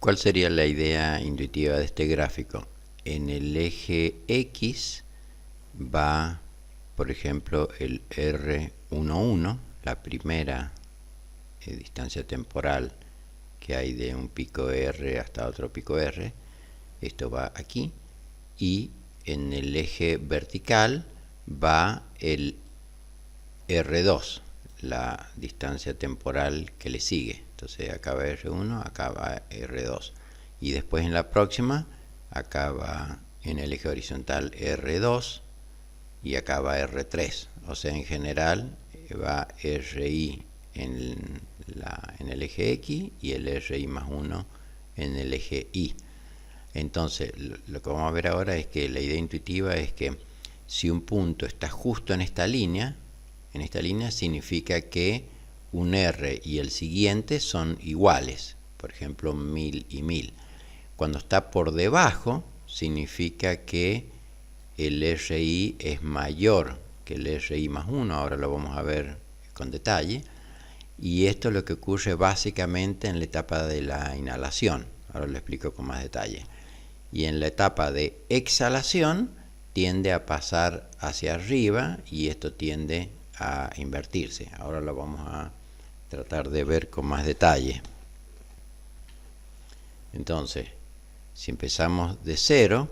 ¿Cuál sería la idea intuitiva de este gráfico? En el eje X va, por ejemplo, el R11, la primera distancia temporal que hay de un pico R hasta otro pico R. Esto va aquí. Y en el eje vertical va el R2, la distancia temporal que le sigue. Entonces acá va R1, acá va R2. Y después en la próxima, acá va en el eje horizontal R2 y acá va R3. O sea, en general va RI en el eje X y el RI más 1 en el eje Y. Entonces, lo que vamos a ver ahora es que la idea intuitiva es que si un punto está justo en esta línea significa que un R y el siguiente son iguales, por ejemplo 1000 y 1000. Cuando está por debajo significa que el RI es mayor que el RI más 1, ahora lo vamos a ver con detalle, y esto es lo que ocurre básicamente en la etapa de la inhalación, ahora lo explico con más detalle. Y en la etapa de exhalación tiende a pasar hacia arriba y esto tiende a invertirse. Ahora lo vamos a tratar de ver con más detalle. Entonces, si empezamos de 0,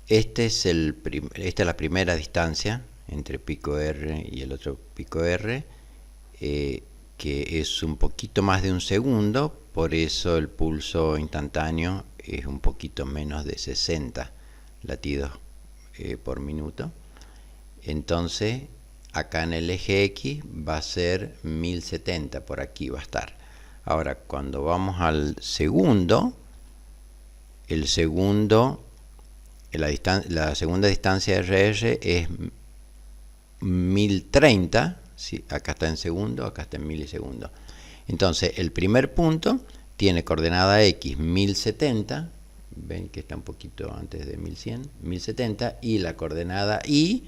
esta es la primera distancia entre pico R y el otro pico R, que es un poquito más de un segundo, por eso el pulso instantáneo es un poquito menos de 60 latidos por minuto. Entonces acá en el eje X va a ser 1070, por aquí va a estar. Ahora cuando vamos al segundo, la segunda distancia RR es 1030, ¿sí? Acá está en segundo, acá está en milisegundos. Entonces el primer punto tiene coordenada X 1070, ven que está un poquito antes de 1100, 1070, y la coordenada Y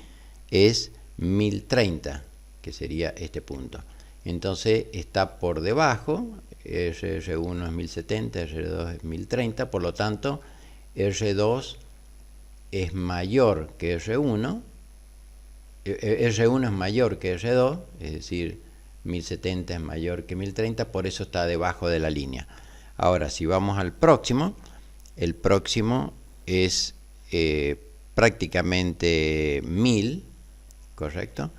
es 1030, que sería este punto. Entonces está por debajo, R1 es 1070, R2 es 1030, por lo tanto R2 es mayor que R1, R1 es mayor que R2, es decir, 1070 es mayor que 1030, por eso está debajo de la línea. Ahora, si vamos al próximo, el próximo es prácticamente 1000, ¿correcto?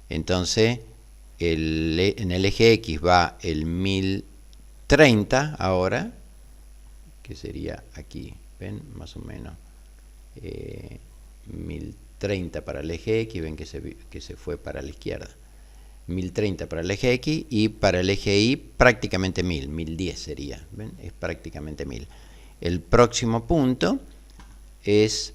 Entonces, en el eje X va el 1030 ahora, que sería aquí, ¿ven? Más o menos 1030 para el eje X, ven que se fue para la izquierda. 1030 para el eje X y para el eje Y prácticamente 1010 sería, ¿ven? Es prácticamente 1000. El próximo punto es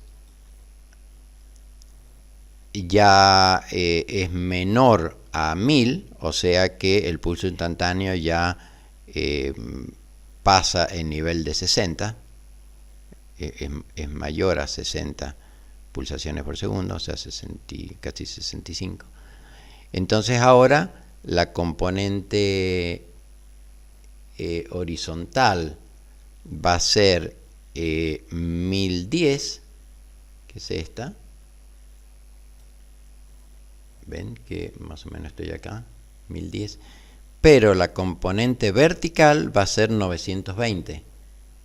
ya es menor a 1000, o sea que el pulso instantáneo ya pasa el nivel de 60, es mayor a 60 pulsaciones por segundo, o sea casi 65. Entonces ahora la componente horizontal va a ser 1010, que es esta. Ven que más o menos estoy acá, 1010. Pero la componente vertical va a ser 920,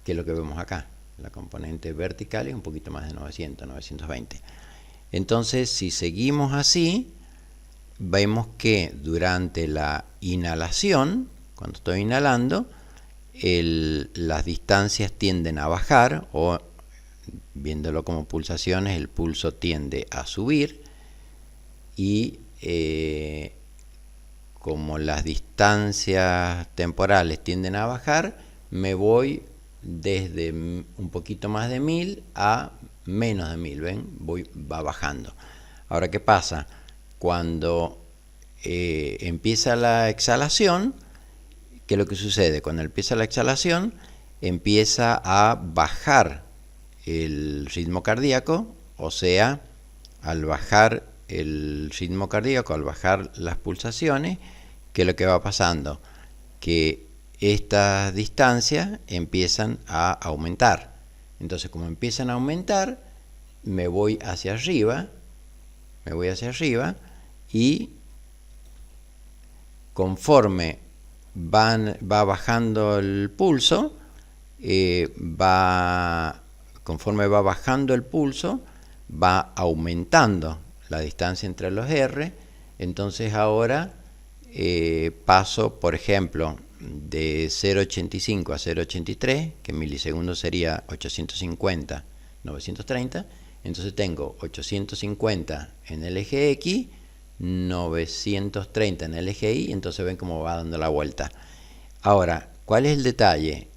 que es lo que vemos acá. La componente vertical es un poquito más de 900, 920. Entonces, si seguimos así, vemos que durante la inhalación, cuando estoy inhalando, las distancias tienden a bajar, o viéndolo como pulsaciones, el pulso tiende a subir, y como las distancias temporales tienden a bajar, me voy desde un poquito más de 1000 a menos de 1000, ¿ven? Va bajando. Ahora, ¿qué pasa? Cuando empieza la exhalación, ¿qué es lo que sucede? Cuando empieza la exhalación, empieza a bajar el ritmo cardíaco, o sea, al bajar el ritmo cardíaco, al bajar las pulsaciones, ¿qué es lo que va pasando? Que estas distancias empiezan a aumentar. Entonces, como empiezan a aumentar, me voy hacia arriba y conforme va bajando el pulso, conforme va bajando el pulso, va aumentando la distancia entre los R. Entonces ahora paso, por ejemplo, de 0,85 a 0,83, que en milisegundos sería 850, 930. Entonces tengo 850 en el eje X, 930 en el eje Y, entonces ven cómo va dando la vuelta. Ahora, ¿cuál es el detalle?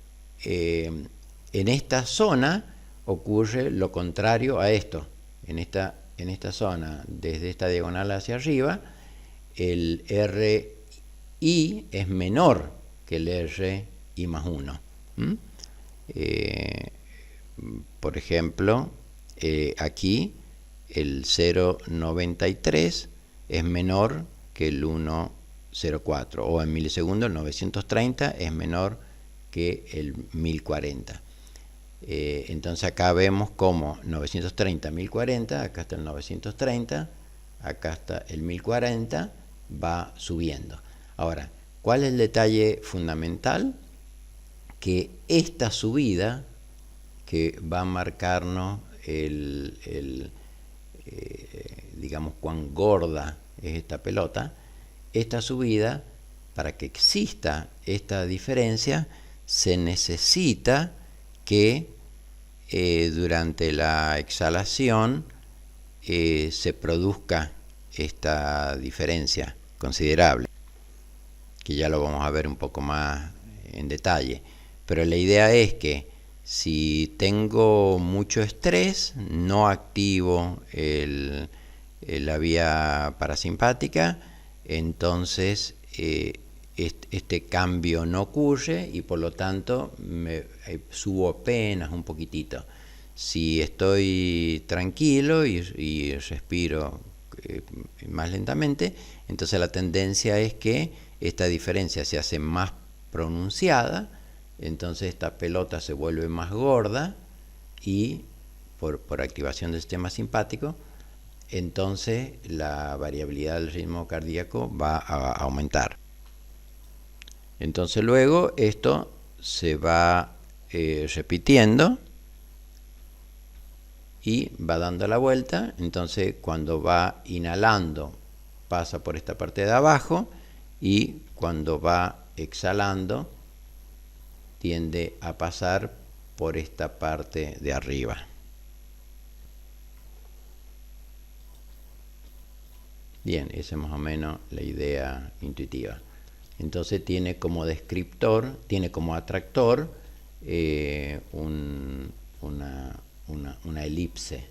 En esta zona ocurre lo contrario a esto. En esta zona, desde esta diagonal hacia arriba, el RI es menor que el RI más 1. Por ejemplo, aquí el 0,93 es menor que el 1,04, o en milisegundos el 930 es menor que el 1040. Entonces acá vemos como 930, 1040, acá está el 930, acá está el 1040, va subiendo. Ahora, ¿cuál es el detalle fundamental? Que esta subida que va a marcarnos digamos cuán gorda es esta pelota, esta subida, para que exista esta diferencia, se necesita que durante la exhalación se produzca esta diferencia considerable, que ya lo vamos a ver un poco más en detalle. Pero la idea es que si tengo mucho estrés, no activo la vía parasimpática, entonces este cambio no ocurre y por lo tanto subo apenas un poquitito. Si estoy tranquilo y respiro más lentamente, entonces la tendencia es que esta diferencia se hace más pronunciada, entonces esta pelota se vuelve más gorda y por activación del sistema simpático, entonces la variabilidad del ritmo cardíaco va a aumentar. Entonces luego esto se va repitiendo y va dando la vuelta. Entonces cuando va inhalando pasa por esta parte de abajo y cuando va exhalando tiende a pasar por esta parte de arriba. Bien, esa es más o menos la idea intuitiva. Entonces tiene como descriptor, tiene como atractor una elipse.